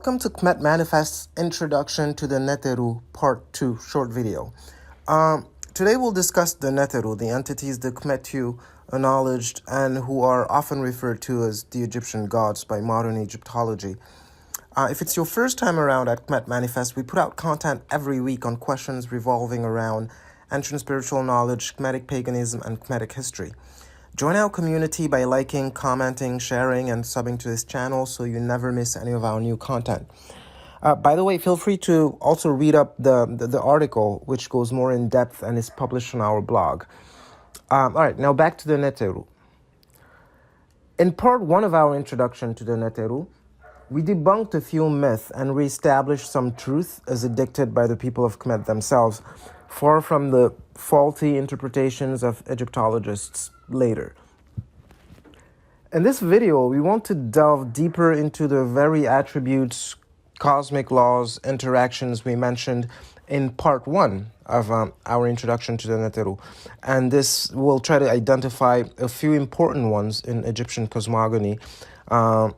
Welcome to Kmet Manifest's Introduction to the Neteru Part 2 short video. Today we'll discuss the Neteru, the entities the Kmetu acknowledged and who are often referred to as the Egyptian gods by modern Egyptology. If it's your first time around at Kmet Manifest, we put out content every week on questions revolving around ancient spiritual knowledge, Kmetic paganism, and Kmetic history. Join our community by liking, commenting, sharing, and subbing to this channel so you never miss any of our new content. By the way, feel free to also read up the article, which goes more in depth and is published on our blog. All right, now back to the Neteru. In part 1 of our introduction to the Neteru, we debunked a few myths and reestablished some truth as dictated by the people of Kmet themselves, far from the faulty interpretations of Egyptologists later. In this video, we want to delve deeper into the very attributes, cosmic laws, interactions we mentioned in part 1 of our introduction to the Neteru. And this will try to identify a few important ones in Egyptian cosmogony. I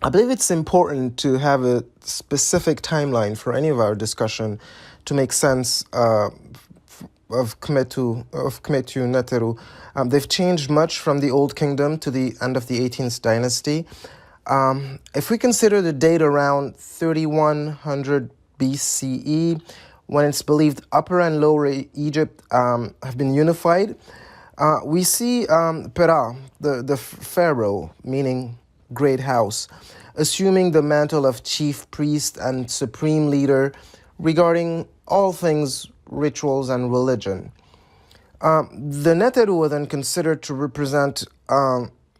believe it's important to have a specific timeline for any of our discussion to make sense of Kmetu Neteru. They've changed much from the Old Kingdom to the end of the 18th dynasty. If we consider the date around 3100 BCE, when it's believed Upper and Lower Egypt have been unified, we see Pera, the pharaoh, meaning great house, assuming the mantle of chief priest and supreme leader regarding all things rituals and religion. The Neteru were then considered to represent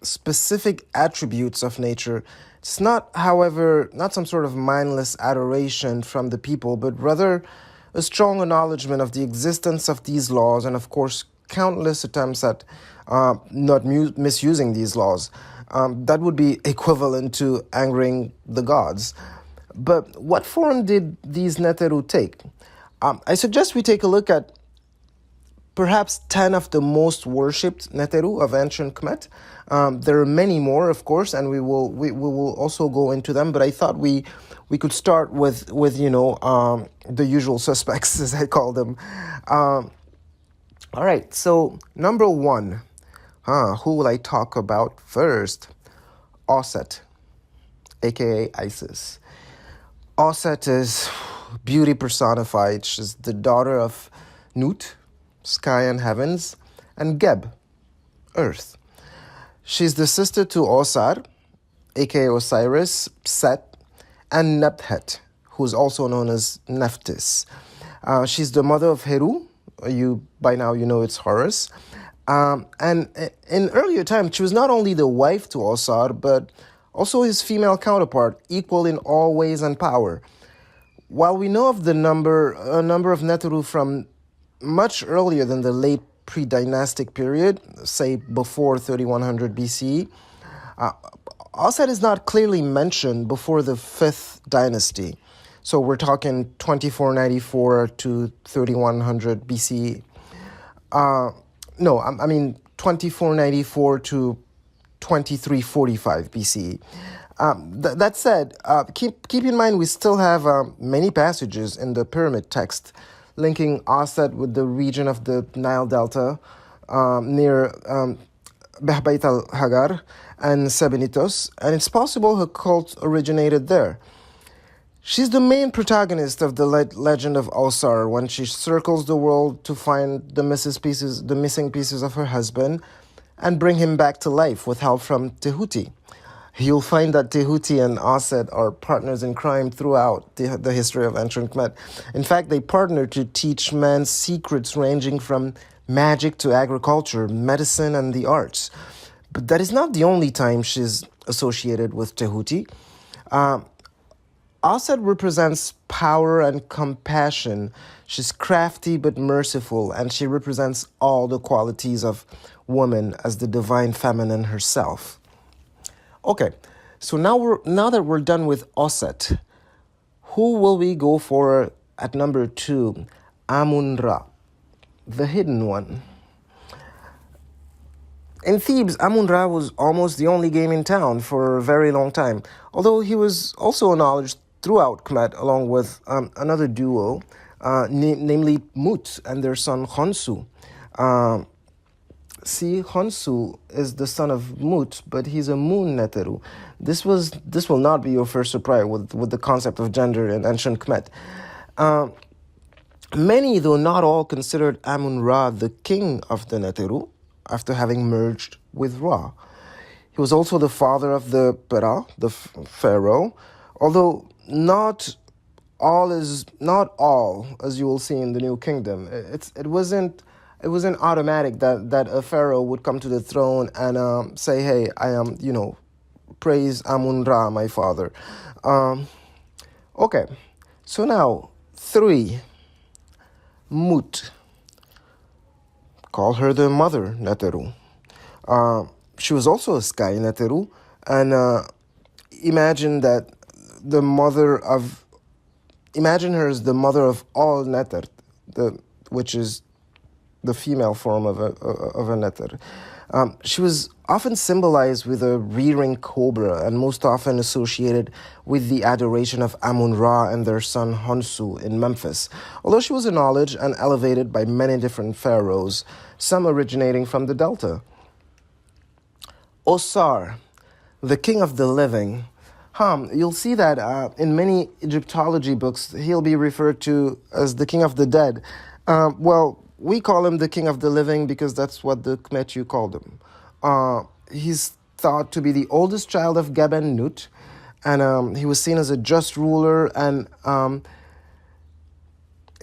specific attributes of nature. It's not, however, not some sort of mindless adoration from the people, but rather a strong acknowledgement of the existence of these laws and, of course, countless attempts at not misusing these laws. That would be equivalent to angering the gods. But what form did these Neteru take? I suggest we take a look at perhaps 10 of the most worshipped Neteru of ancient Kmet. There are many more, of course, and we will also go into them. But I thought we could start with the usual suspects, as I call them. All right. So number 1, who will I talk about first? Auset, aka Isis. Auset is beauty personified. She's the daughter of Nut, sky and heavens, and Geb, earth. She's the sister to Osar, aka Osiris, Set, and Nephet, who's also known as Nephthys. She's the mother of Heru. By now you know it's Horus. And in earlier times, she was not only the wife to Osar, but also his female counterpart, equal in all ways and power. While we know of a number of Neteru from much earlier than the late pre-dynastic period, say before 3100 BCE, Auset is not clearly mentioned before the 5th dynasty. So we're talking 2494 to 3100 BCE. I mean 2494 to 2345 BCE. That said, keep in mind we still have many passages in the pyramid text linking Auset with the region of the Nile Delta near Behbait al-Hagar and Sebenitos, and it's possible her cult originated there. She's the main protagonist of the legend of Osar when she circles the world to find the missing pieces of her husband and bring him back to life with help from Tehuti. You'll find that Tehuti and Auset are partners in crime throughout the history of ancient Kmet. In fact, they partnered to teach men secrets ranging from magic to agriculture, medicine, and the arts. But that is not the only time she's associated with Tehuti. Auset represents power and compassion. She's crafty but merciful, and she represents all the qualities of woman as the divine feminine herself. Okay, so now that we're done with Auset, who will we go for at number 2? Amun-Ra, the hidden one. In Thebes, Amun-Ra was almost the only game in town for a very long time, although he was also acknowledged throughout Kmet along with another duo, namely Mut and their son Khonsu. Um, See, Khonsu is the son of Mut, but he's a moon Neteru. This will not be your first surprise with the concept of gender in ancient Kmet. Um, Many, though not all, considered Amun-Ra the king of the Neteru after having merged with Ra. He was also the father of the Pera, the pharaoh, although not all, as you will see in the New Kingdom. It wasn't automatic that a pharaoh would come to the throne and say, "Hey, I am praise Amun-Ra, my father." Um, okay, so now 3. Mut. Call her the mother Neteru. She was also a sky Neteru, and imagine that the mother of imagine her as the mother of all Neter, which is the female form of a Neter. She was often symbolized with a rearing cobra and most often associated with the adoration of Amun-Ra and their son Khonsu in Memphis, although she was acknowledged and elevated by many different pharaohs, some originating from the Delta. Osar, the king of the living. You'll see that in many Egyptology books, he'll be referred to as the king of the dead. We call him the king of the living because that's what the Kmet called him. He's thought to be the oldest child of Geben Nut, and he was seen as a just ruler, and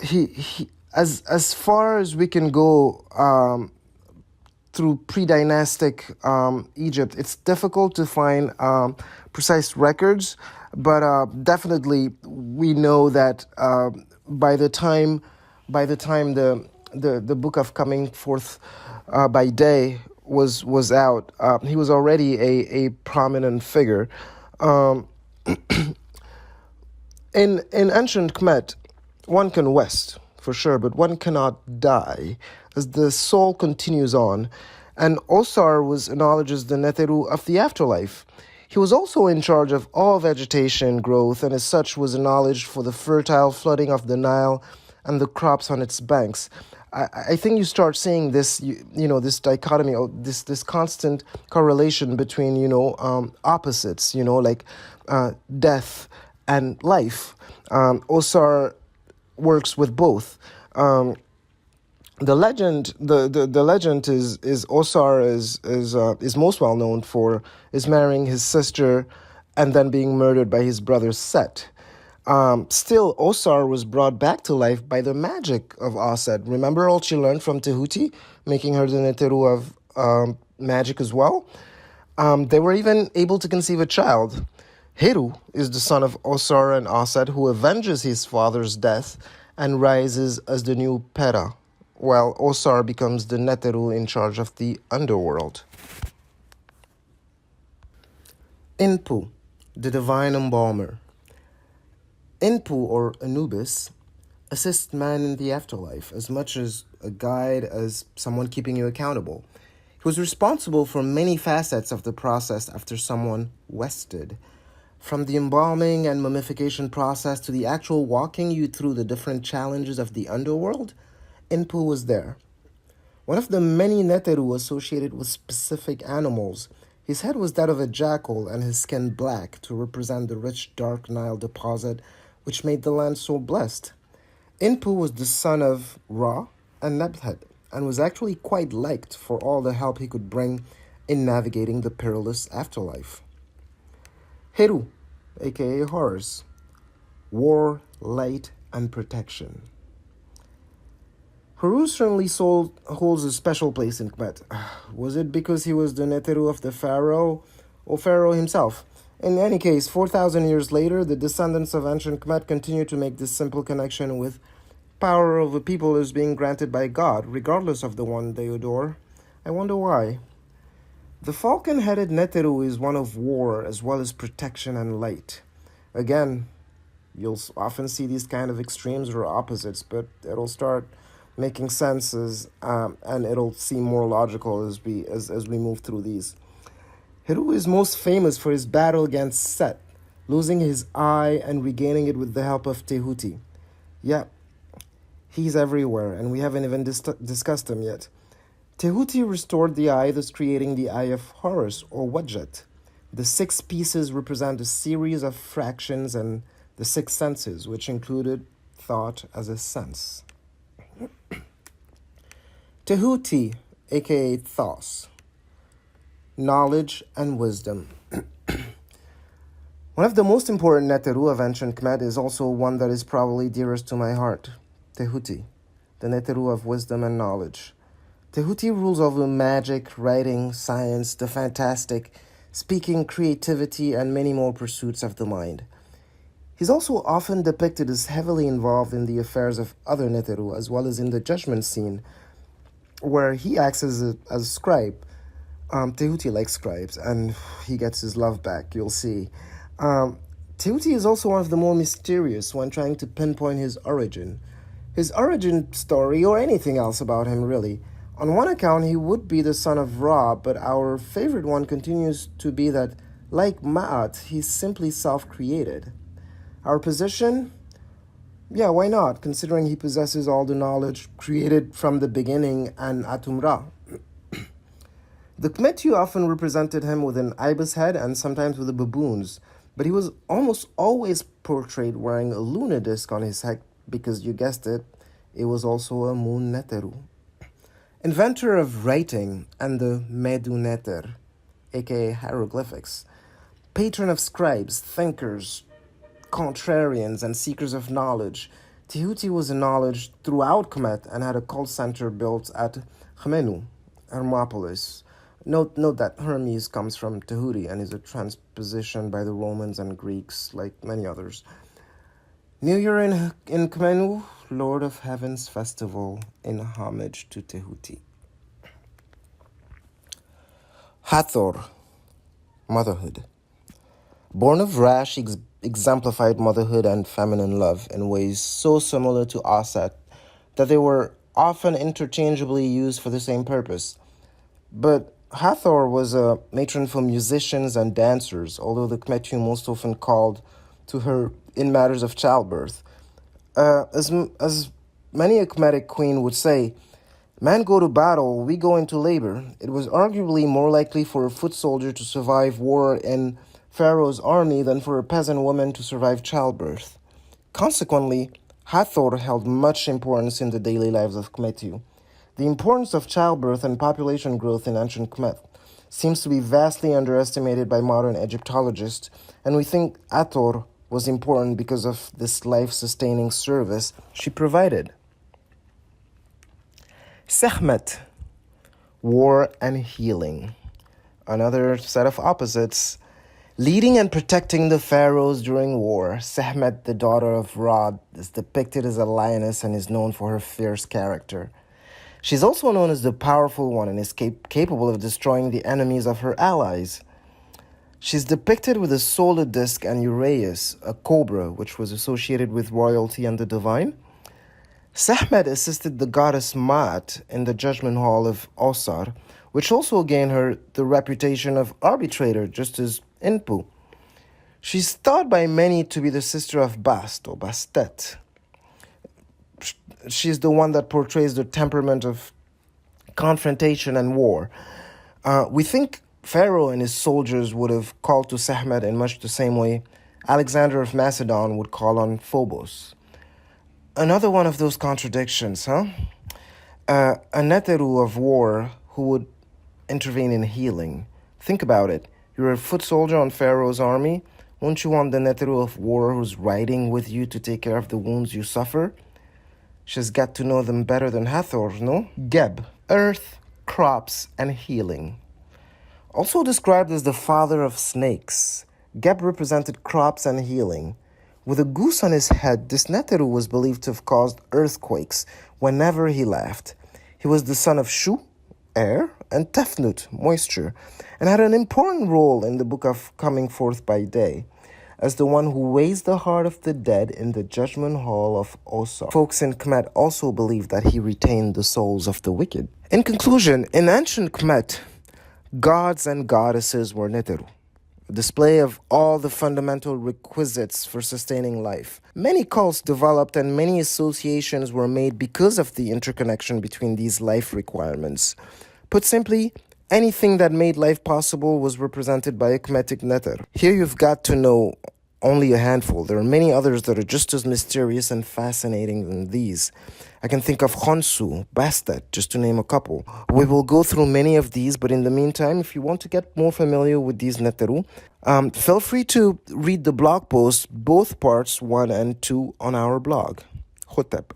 he as far as we can go through pre-dynastic Egypt, it's difficult to find precise records, but definitely we know that by the time the book of Coming Forth by Day was out, he was already a prominent figure. In ancient Kmet, one can rest, for sure, but one cannot die, as the soul continues on, and Osar was acknowledged as the Neteru of the afterlife. He was also in charge of all vegetation growth, and as such was acknowledged for the fertile flooding of the Nile and the crops on its banks. I think you start seeing this, this dichotomy, or this constant correlation between, opposites, like death and life. Osar works with both. The legend is Osar is most well known for is marrying his sister and then being murdered by his brother Set. Still, Osar was brought back to life by the magic of Auset. Remember all she learned from Tehuti, making her the Neteru of magic as well? They were even able to conceive a child. Heru is the son of Osar and Auset, who avenges his father's death and rises as the new Pera, while Osar becomes the Neteru in charge of the underworld. Inpu, the divine embalmer. Inpu, or Anubis, assists man in the afterlife as much as a guide as someone keeping you accountable. He was responsible for many facets of the process after someone rested. From the embalming and mummification process to the actual walking you through the different challenges of the underworld, Inpu was there. One of the many Neteru associated with specific animals, his head was that of a jackal and his skin black to represent the rich dark Nile deposit which made the land so blessed. Inpu was the son of Ra and Nebhet and was actually quite liked for all the help he could bring in navigating the perilous afterlife. Heru, aka Horus, war, light, and protection. Heru certainly holds a special place in Kmet. Was it because he was the Neteru of the pharaoh or pharaoh himself? In any case, 4,000 years later, the descendants of ancient Kmet continue to make this simple connection with power over people as being granted by God, regardless of the one they adore. I wonder why. The falcon-headed Neteru is one of war as well as protection and light. Again, you'll often see these kind of extremes or opposites, but it'll start making senses, and it'll seem more logical as we move through these. Heru is most famous for his battle against Set, losing his eye and regaining it with the help of Tehuti. Yeah, he's everywhere, and we haven't even discussed him yet. Tehuti restored the eye, thus creating the Eye of Horus, or Wadjet. The 6 pieces represent a series of fractions and the 6 senses, which included thought as a sense. Tehuti, aka Thos, knowledge and wisdom. One of the most important Neteru of ancient Kmet is also one that is probably dearest to my heart, Tehuti, the Neteru of wisdom and knowledge. Tehuti rules over magic, writing, science, the fantastic, speaking, creativity, and many more pursuits of the mind. He's also often depicted as heavily involved in the affairs of other Neteru, as well as in the judgment scene, where he acts as a scribe. Tehuti likes scribes, and he gets his love back, you'll see. Tehuti is also one of the more mysterious when trying to pinpoint his origin. His origin story, or anything else about him, really. On one account, he would be the son of Ra, but our favorite one continues to be that, like Ma'at, he's simply self-created. Our position? Yeah, why not, considering he possesses all the knowledge created from the beginning and Atum Ra. The Kmetu often represented him with an ibis head and sometimes with a baboon's, but he was almost always portrayed wearing a lunar disc on his head because, you guessed it, it was also a moon Neteru. Inventor of writing and the Medu Neter, aka hieroglyphics, patron of scribes, thinkers, contrarians, and seekers of knowledge, Tehuti was acknowledged throughout Kmet and had a cult center built at Chmenu, Hermopolis. Note that Hermes comes from Tehuti and is a transposition by the Romans and Greeks, like many others. New Year in Kmenu, Lord of Heaven's festival, in homage to Tehuti. Hathor, motherhood. Born of Ra, she exemplified motherhood and feminine love in ways so similar to Auset that they were often interchangeably used for the same purpose. But Hathor was a matron for musicians and dancers, although the Kmetu most often called to her in matters of childbirth. As many a Kmetic queen would say, "Man go to battle, we go into labor." It was arguably more likely for a foot soldier to survive war in Pharaoh's army than for a peasant woman to survive childbirth. Consequently, Hathor held much importance in the daily lives of Kmetu. The importance of childbirth and population growth in ancient Kmet seems to be vastly underestimated by modern Egyptologists, and we think Hathor was important because of this life-sustaining service she provided. Sekhmet, war and healing. Another set of opposites. Leading and protecting the pharaohs during war, Sekhmet, the daughter of Ra, is depicted as a lioness and is known for her fierce character. She's also known as the powerful one and is capable of destroying the enemies of her allies. She's depicted with a solar disk and uraeus, a cobra, which was associated with royalty and the divine. Sekhmet assisted the goddess Ma'at in the judgment hall of Osar, which also gained her the reputation of arbitrator, just as Inpu. She's thought by many to be the sister of Bast or Bastet. She's the one that portrays the temperament of confrontation and war. We think Pharaoh and his soldiers would have called to Sekhmet in much the same way Alexander of Macedon would call on Phobos. Another one of those contradictions, huh? A Neteru of war who would intervene in healing. Think about it. You're a foot soldier on Pharaoh's army. Won't you want the Neteru of war who's riding with you to take care of the wounds you suffer? She's got to know them better than Hathor, no? Geb, earth, crops, and healing. Also described as the father of snakes, Geb represented crops and healing. With a goose on his head, this Neteru was believed to have caused earthquakes whenever he laughed. He was the son of Shu, air, and Tefnut, moisture, and had an important role in the book of Coming Forth by Day. as the one who weighs the heart of the dead in the judgment hall of Auset. Folks in Kmet also believe that he retained the souls of the wicked. In conclusion, in ancient Kmet, gods and goddesses were Neteru, a display of all the fundamental requisites for sustaining life. Many cults developed and many associations were made because of the interconnection between these life requirements. Put simply, anything that made life possible was represented by a Kmetic Neter. Here you've got to know only a handful. There are many others that are just as mysterious and fascinating than these. I can think of Khonsu, Bastet, just to name a couple. We will go through many of these, but in the meantime, if you want to get more familiar with these Neteru, feel free to read the blog post, both parts 1 and 2, on our blog. Hotep.